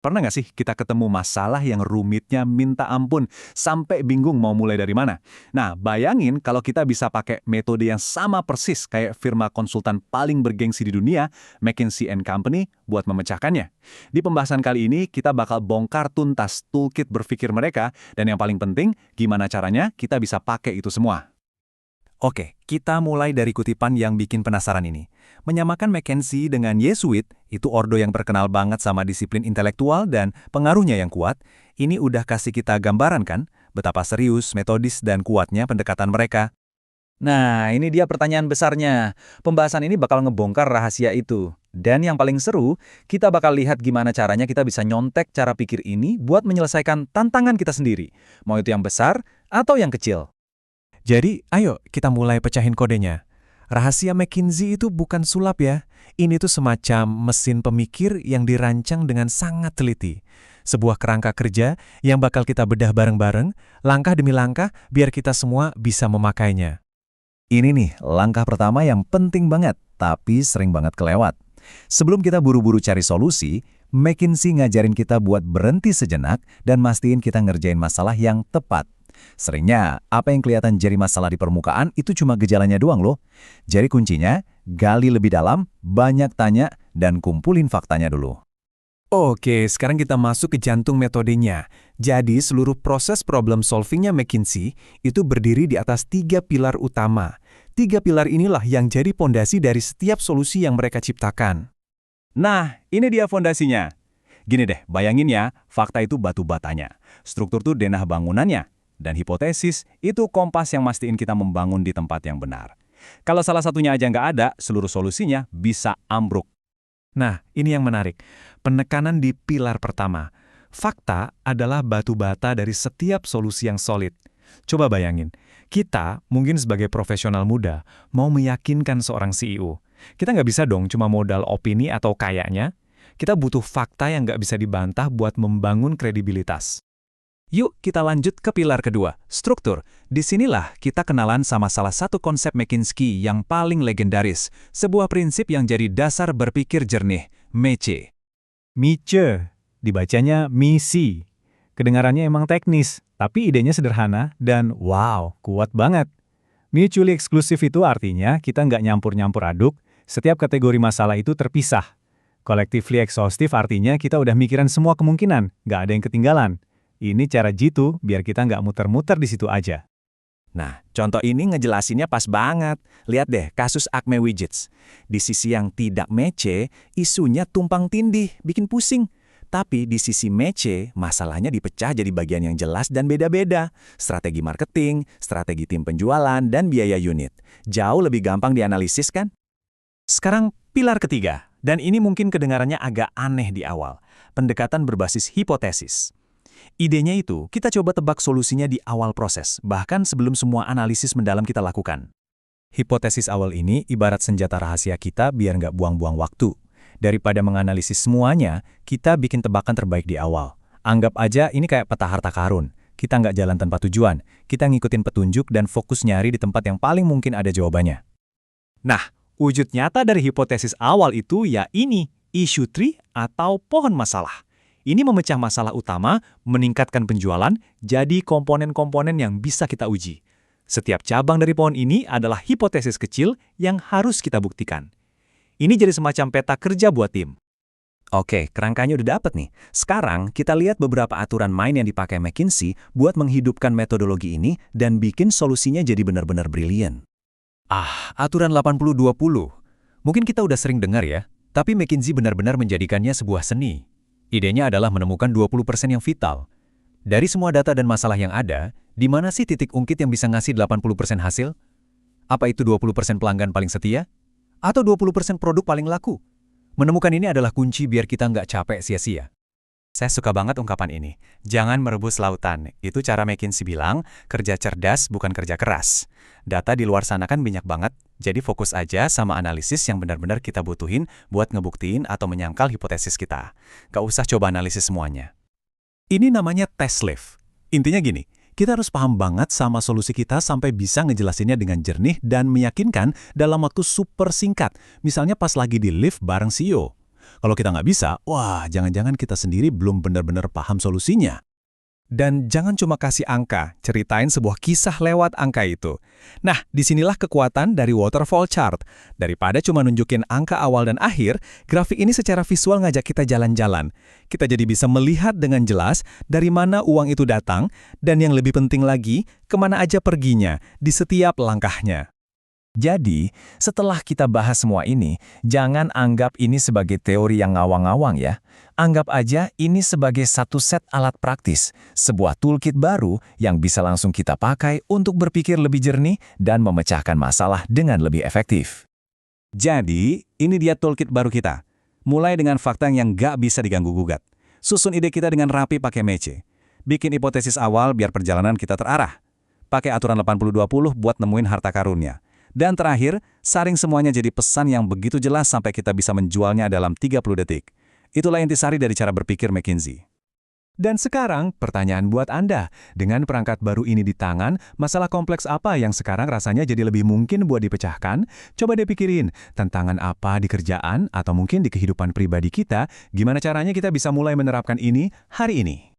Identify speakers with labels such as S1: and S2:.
S1: Pernah nggak sih kita ketemu masalah yang rumitnya minta ampun, sampai bingung mau mulai dari mana? Nah, bayangin kalau kita bisa pakai metode yang sama persis kayak firma konsultan paling bergengsi di dunia, McKinsey and Company, buat memecahkannya. Di pembahasan kali ini, kita bakal bongkar tuntas toolkit berpikir mereka, dan yang paling penting, gimana caranya kita bisa pakai itu semua.
S2: Oke, kita mulai dari kutipan yang bikin penasaran ini. Menyamakan McKinsey dengan Yesuit, itu ordo yang terkenal banget sama disiplin intelektual dan pengaruhnya yang kuat, ini udah kasih kita gambaran kan, betapa serius, metodis, dan kuatnya pendekatan mereka. Nah, ini dia pertanyaan besarnya. Pembahasan ini bakal ngebongkar rahasia itu. Dan yang paling seru, kita bakal lihat gimana caranya kita bisa nyontek cara pikir ini buat menyelesaikan tantangan kita sendiri. Mau itu yang besar atau yang kecil. Jadi, ayo kita mulai pecahin kodenya. Rahasia McKinsey itu bukan sulap ya. Ini tuh semacam mesin pemikir yang dirancang dengan sangat teliti. Sebuah kerangka kerja yang bakal kita bedah bareng-bareng, langkah demi langkah, biar kita semua bisa memakainya. Ini nih, langkah pertama yang penting banget, tapi sering banget kelewat. Sebelum kita buru-buru cari solusi, McKinsey ngajarin kita buat berhenti sejenak dan mastiin kita ngerjain masalah yang tepat. Seringnya, apa yang kelihatan jadi masalah di permukaan itu cuma gejalanya doang loh. Jadi kuncinya, gali lebih dalam, banyak tanya, dan kumpulin faktanya dulu. Oke, sekarang kita masuk ke jantung metodenya. Jadi, seluruh proses problem solvingnya McKinsey itu berdiri di atas 3 pilar utama. 3 pilar inilah yang jadi pondasi dari setiap solusi yang mereka ciptakan.
S1: Nah, ini dia fondasinya. Gini deh, bayangin ya, fakta itu batu batanya. Struktur tuh denah bangunannya. Dan hipotesis itu kompas yang mastiin kita membangun di tempat yang benar. Kalau salah satunya aja nggak ada, seluruh solusinya bisa ambruk.
S2: Nah, ini yang menarik. Penekanan di pilar pertama. Fakta adalah batu bata dari setiap solusi yang solid. Coba bayangin, kita mungkin sebagai profesional muda mau meyakinkan seorang CEO. Kita nggak bisa dong cuma modal opini atau kayaknya. Kita butuh fakta yang nggak bisa dibantah buat membangun kredibilitas. Yuk kita lanjut ke pilar kedua, struktur. Disinilah kita kenalan sama salah satu konsep McKinsey yang paling legendaris, sebuah prinsip yang jadi dasar berpikir jernih, MECE.
S3: Mice, dibacanya misi. Kedengarannya emang teknis, tapi idenya sederhana dan wow, kuat banget. Mutually exclusive itu artinya kita nggak nyampur-nyampur aduk, setiap kategori masalah itu terpisah. Collectively exhaustive artinya kita udah mikirin semua kemungkinan, nggak ada yang ketinggalan. Ini cara jitu biar kita nggak muter-muter di situ aja.
S2: Nah, contoh ini ngejelasinnya pas banget. Lihat deh kasus Acme Widgets. Di sisi yang tidak mece, isunya tumpang tindih, bikin pusing. Tapi di sisi mece, masalahnya dipecah jadi bagian yang jelas dan beda-beda. Strategi marketing, strategi tim penjualan, dan biaya unit. Jauh lebih gampang dianalisis kan? Sekarang pilar ketiga, dan ini mungkin kedengarannya agak aneh di awal. Pendekatan berbasis hipotesis. Idenya itu, kita coba tebak solusinya di awal proses, bahkan sebelum semua analisis mendalam kita lakukan. Hipotesis awal ini ibarat senjata rahasia kita biar nggak buang-buang waktu. Daripada menganalisis semuanya, kita bikin tebakan terbaik di awal. Anggap aja ini kayak peta harta karun. Kita nggak jalan tanpa tujuan, kita ngikutin petunjuk dan fokus nyari di tempat yang paling mungkin ada jawabannya. Nah, wujud nyata dari hipotesis awal itu ya ini, issue tree atau pohon masalah. Ini memecah masalah utama, meningkatkan penjualan, jadi komponen-komponen yang bisa kita uji. Setiap cabang dari pohon ini adalah hipotesis kecil yang harus kita buktikan. Ini jadi semacam peta kerja buat tim. Oke, kerangkanya udah dapet nih. Sekarang kita lihat beberapa aturan main yang dipakai McKinsey buat menghidupkan metodologi ini dan bikin solusinya jadi benar-benar brilian. Aturan 80-20. Mungkin kita udah sering dengar ya, tapi McKinsey benar-benar menjadikannya sebuah seni. Idenya adalah menemukan 20% yang vital. Dari semua data dan masalah yang ada, di mana sih titik ungkit yang bisa ngasih 80% hasil? Apa itu 20% pelanggan paling setia? Atau 20% produk paling laku? Menemukan ini adalah kunci biar kita nggak capek sia-sia. Saya suka banget ungkapan ini. Jangan merebus lautan. Itu cara McKinsey bilang, kerja cerdas bukan kerja keras. Data di luar sana kan banyak banget, jadi fokus aja sama analisis yang benar-benar kita butuhin buat ngebuktiin atau menyangkal hipotesis kita. Gak usah coba analisis semuanya. Ini namanya test lift. Intinya gini, kita harus paham banget sama solusi kita sampai bisa ngejelasinnya dengan jernih dan meyakinkan dalam waktu super singkat. Misalnya pas lagi di lift bareng CEO.
S1: Kalau kita nggak bisa, wah, jangan-jangan kita sendiri belum benar-benar paham solusinya.
S2: Dan jangan cuma kasih angka, ceritain sebuah kisah lewat angka itu. Nah, disinilah kekuatan dari waterfall chart. Daripada cuma nunjukin angka awal dan akhir, grafik ini secara visual ngajak kita jalan-jalan. Kita jadi bisa melihat dengan jelas dari mana uang itu datang, dan yang lebih penting lagi, kemana aja perginya di setiap langkahnya. Jadi, setelah kita bahas semua ini, jangan anggap ini sebagai teori yang ngawang-ngawang ya. Anggap aja ini sebagai satu set alat praktis, sebuah toolkit baru yang bisa langsung kita pakai untuk berpikir lebih jernih dan memecahkan masalah dengan lebih efektif.
S1: Jadi, ini dia toolkit baru kita. Mulai dengan fakta yang nggak bisa diganggu-gugat. Susun ide kita dengan rapi pakai Mece. Bikin hipotesis awal biar perjalanan kita terarah. Pakai aturan 80-20 buat nemuin harta karunnya. Dan terakhir, saring semuanya jadi pesan yang begitu jelas sampai kita bisa menjualnya dalam 30 detik. Itulah intisari dari cara berpikir McKinsey.
S2: Dan sekarang, pertanyaan buat Anda. Dengan perangkat baru ini di tangan, masalah kompleks apa yang sekarang rasanya jadi lebih mungkin buat dipecahkan? Coba deh pikirin, tantangan apa di kerjaan atau mungkin di kehidupan pribadi kita, gimana caranya kita bisa mulai menerapkan ini hari ini?